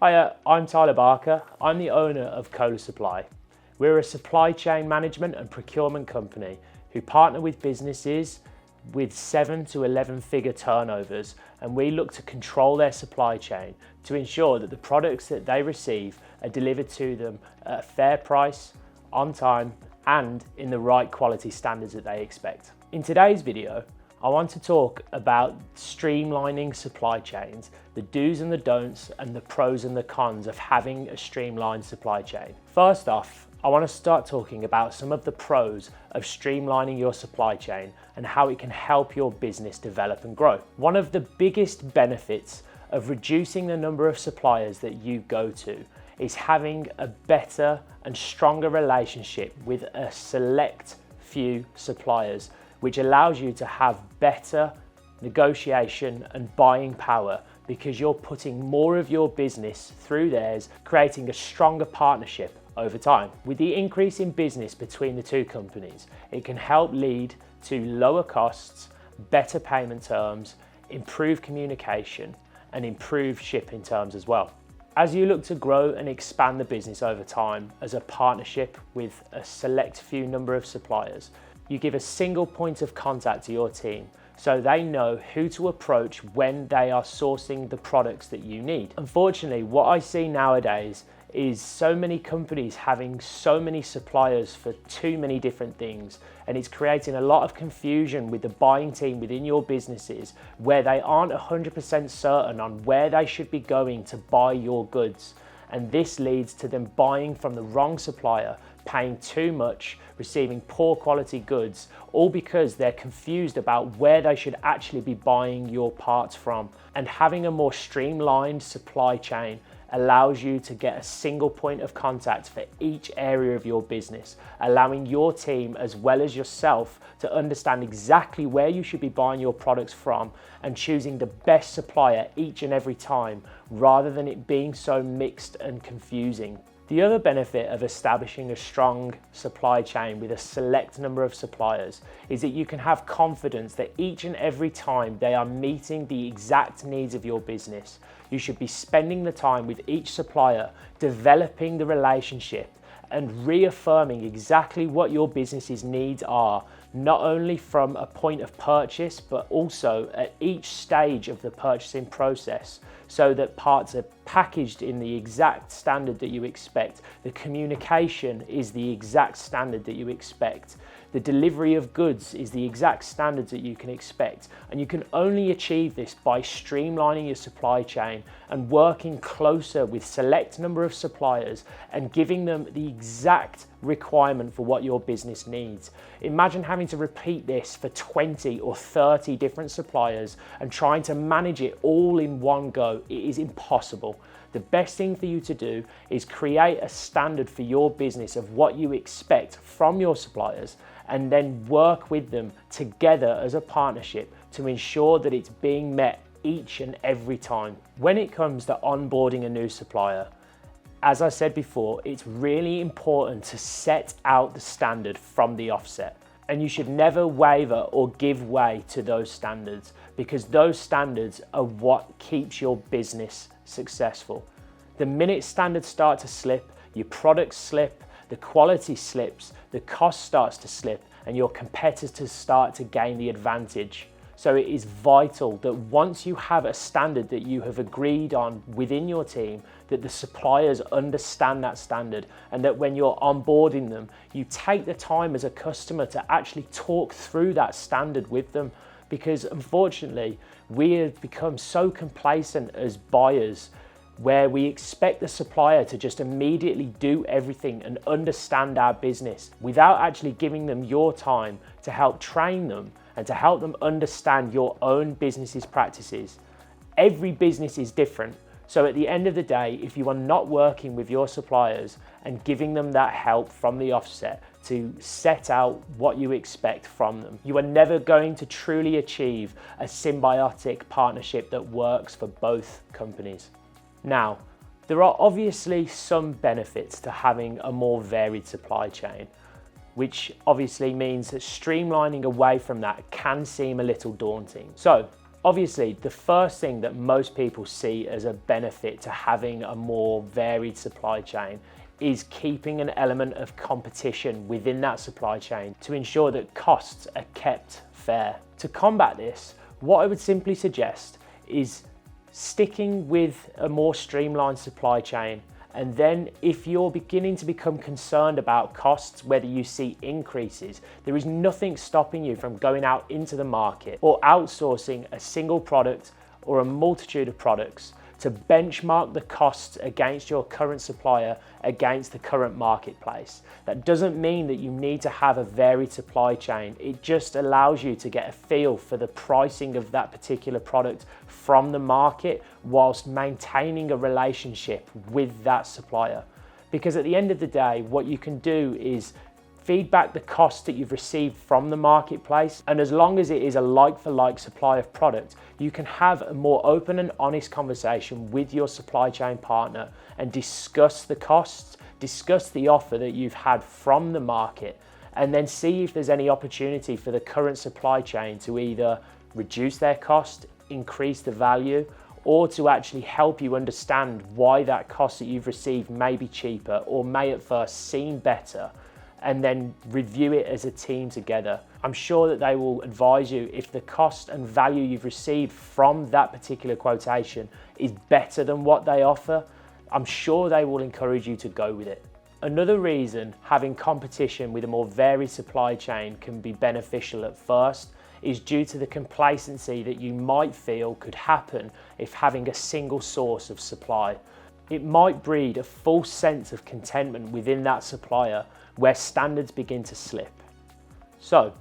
Hiya, I'm Tyler Barker. I'm the owner of Cola Supply. We're a supply chain management and procurement company who partner with businesses with 7 to 11 figure turnovers, and we look to control their supply chain to ensure that the products that they receive are delivered to them at a fair price, on time, and in the right quality standards that they expect. In today's video, I want to talk about streamlining supply chains, the do's and the don'ts, and the pros and the cons of having a streamlined supply chain. First off, I want to start talking about some of the pros of streamlining your supply chain and how it can help your business develop and grow. One of the biggest benefits of reducing the number of suppliers that you go to is having a better and stronger relationship with a select few suppliers, which allows you to have better negotiation and buying power because you're putting more of your business through theirs, creating a stronger partnership over time. With the increase in business between the two companies, it can help lead to lower costs, better payment terms, improved communication, and improved shipping terms as well. As you look to grow and expand the business over time as a partnership with a select few number of suppliers, you give a single point of contact to your team so they know who to approach when they are sourcing the products that you need. Unfortunately, what I see nowadays is so many companies having so many suppliers for too many different things, and it's creating a lot of confusion with the buying team within your businesses where they aren't 100% certain on where they should be going to buy your goods. And this leads to them buying from the wrong supplier, paying too much, receiving poor quality goods, all because they're confused about where they should actually be buying your parts from. And having a more streamlined supply chain allows you to get a single point of contact for each area of your business, allowing your team as well as yourself to understand exactly where you should be buying your products from and choosing the best supplier each and every time, rather than it being so mixed and confusing. The other benefit of establishing a strong supply chain with a select number of suppliers is that you can have confidence that each and every time they are meeting the exact needs of your business. You should be spending the time with each supplier, developing the relationship and reaffirming exactly what your business's needs are, not only from a point of purchase, but also at each stage of the purchasing process, so that parts are packaged in the exact standard that you expect, the communication is the exact standard that you expect, the delivery of goods is the exact standards that you can expect. And you can only achieve this by streamlining your supply chain and working closer with select number of suppliers and giving them the exact requirement for what your business needs. Imagine having to repeat this for 20 or 30 different suppliers and trying to manage it all in one go. It is impossible. The best thing for you to do is create a standard for your business of what you expect from your suppliers, and then work with them together as a partnership to ensure that it's being met each and every time. When it comes to onboarding a new supplier, as I said before, it's really important to set out the standard from the offset. And you should never waver or give way to those standards, because those standards are what keeps your business successful. The minute standards start to slip, your products slip, the quality slips, the cost starts to slip, and your competitors start to gain the advantage. So it is vital that once you have a standard that you have agreed on within your team, that the suppliers understand that standard, and that when you're onboarding them, you take the time as a customer to actually talk through that standard with them. Because unfortunately, we have become so complacent as buyers, where we expect the supplier to just immediately do everything and understand our business without actually giving them your time to help train them and to help them understand your own business's practices. Every business is different. So at the end of the day, if you are not working with your suppliers and giving them that help from the offset to set out what you expect from them, you are never going to truly achieve a symbiotic partnership that works for both companies. Now, there are obviously some benefits to having a more varied supply chain, which obviously means that streamlining away from that can seem a little daunting. So Obviously, the first thing that most people see as a benefit to having a more varied supply chain is keeping an element of competition within that supply chain to ensure that costs are kept fair. To combat this, what I would simply suggest is sticking with a more streamlined supply chain. And then if you're beginning to become concerned about costs, whether you see increases, there is nothing stopping you from going out into the market or outsourcing a single product or a multitude of products to benchmark the costs against your current supplier, against the current marketplace. That doesn't mean that you need to have a varied supply chain. It just allows you to get a feel for the pricing of that particular product from the market whilst maintaining a relationship with that supplier. Because at the end of the day, what you can do is feedback the costs that you've received from the marketplace, and as long as it is a like-for-like supply of product, you can have a more open and honest conversation with your supply chain partner and discuss the costs, discuss the offer that you've had from the market, and then see if there's any opportunity for the current supply chain to either reduce their cost, increase the value, or to actually help you understand why that cost that you've received may be cheaper or may at first seem better, and then review it as a team together. I'm sure that they will advise you if the cost and value you've received from that particular quotation is better than what they offer. I'm sure they will encourage you to go with it. Another reason having competition with a more varied supply chain can be beneficial at first is due to the complacency that you might feel could happen if having a single source of supply. It might breed a false sense of contentment within that supplier where standards begin to slip. So,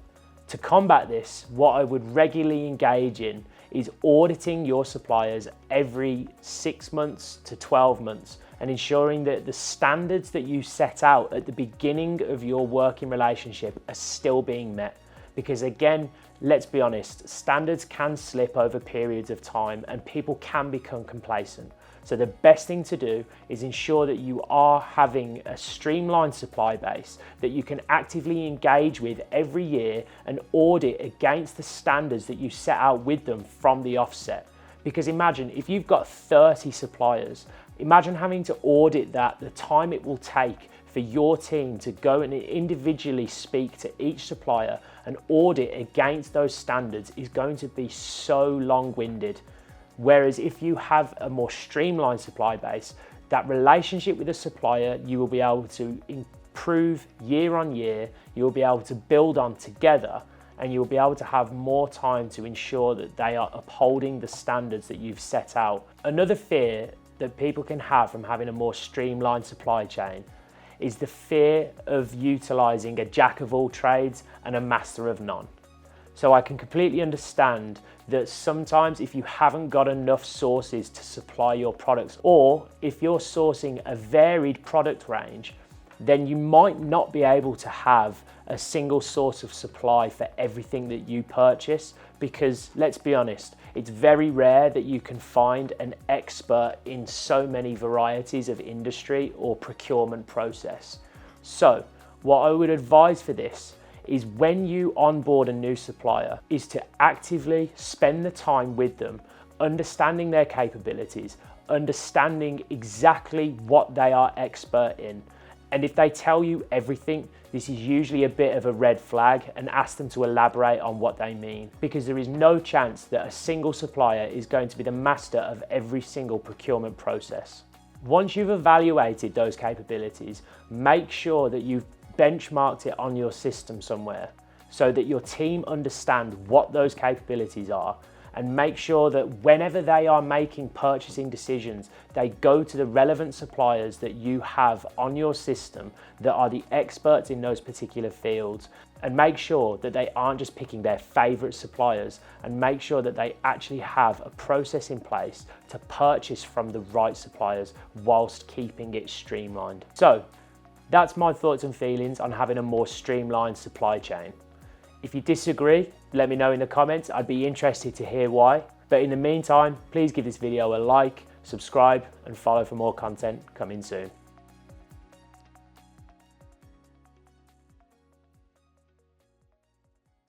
to combat this, what I would regularly engage in is auditing your suppliers every 6 months to 12 months and ensuring that the standards that you set out at the beginning of your working relationship are still being met. Because again, let's be honest, standards can slip over periods of time and people can become complacent. So the best thing to do is ensure that you are having a streamlined supply base that you can actively engage with every year and audit against the standards that you set out with them from the offset. Because imagine if you've got 30 suppliers, imagine having to audit that, the time it will take for your team to go and individually speak to each supplier and audit against those standards is going to be so long-winded. Whereas if you have a more streamlined supply base, that relationship with the supplier, you will be able to improve year on year, you will be able to build on together, and you'll be able to have more time to ensure that they are upholding the standards that you've set out. Another fear that people can have from having a more streamlined supply chain is the fear of utilizing a jack of all trades and a master of none. So I can completely understand that sometimes if you haven't got enough sources to supply your products, or if you're sourcing a varied product range, then you might not be able to have a single source of supply for everything that you purchase, because let's be honest, it's very rare that you can find an expert in so many varieties of industry or procurement process. So what I would advise for this is when you onboard a new supplier is to actively spend the time with them, understanding their capabilities, understanding exactly what they are expert in. And if they tell you everything, this is usually a bit of a red flag, and ask them to elaborate on what they mean, because there is no chance that a single supplier is going to be the master of every single procurement process. Once you've evaluated those capabilities, make sure that you've benchmarked it on your system somewhere so that your team understand what those capabilities are, and make sure that whenever they are making purchasing decisions, they go to the relevant suppliers that you have on your system that are the experts in those particular fields, and make sure that they aren't just picking their favorite suppliers, and make sure that they actually have a process in place to purchase from the right suppliers whilst keeping it streamlined. So that's my thoughts and feelings on having a more streamlined supply chain. If you disagree, let me know in the comments. I'd be interested to hear why. But in the meantime, please give this video a like, subscribe, and follow for more content coming soon.